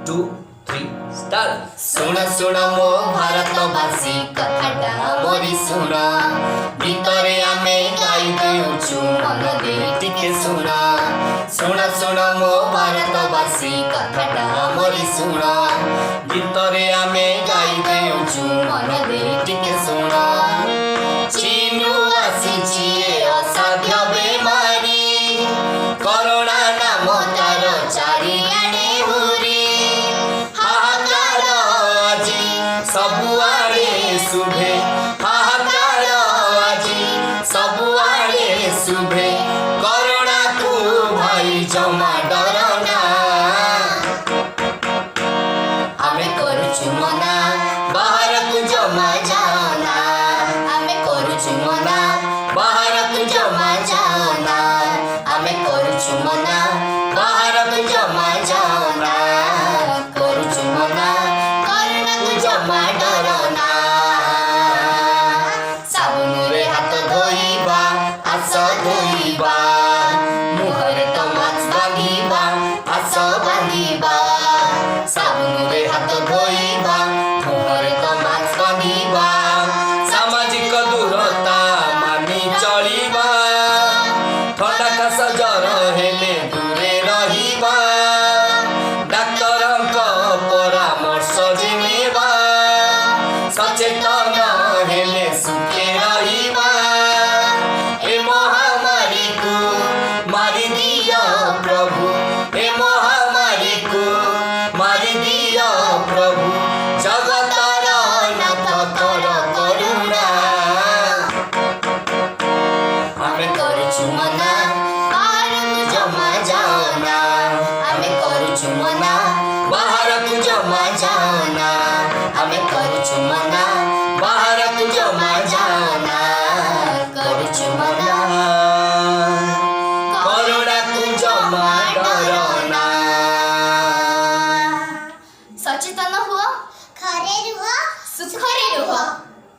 2 3 start. सुन सुन मो भारतवासी कथाटा मोरी सुन भितरे आमे गाई देउछु मन दे टिके सुन सुन सुन मो भारतवासी कथाटा मोरी सुन भितरे आमे गाई देउछु मन दे टिके सुन चिनु आसिछि असाध्य बेमारी कोरोना नाम तार चारिआडे हुरी हाहाकार आजी सबुआडे शुभे हाहाकार आजी सबुआडे शुभे कोरोना को भाई जमा डरना आमे करूछु मना बाहर को जमा जाना आमे करूछु मना बाहर को जमा जाना आमे करूछु मना बाहर को जमा जाना करूछु मना कोरोना को जमा डरना साबुन रे हाथ धोइबा आस धोइबा मुहरे तो मास्क बांधिबा आस बांधिबा साबुन रे हाथ धोइबा मुहरे तो मास्क बांधिबा सामाजिक दूरता मानि चलिबा ठंडा खास जर हेले दूरे रहिबा डाक्तरक परामर्श जिनेबा सचेतन हेले सुखे रहिबा ए महामारी को मारी दिया प्रभु ए महामारी को मारी दिया प्रभु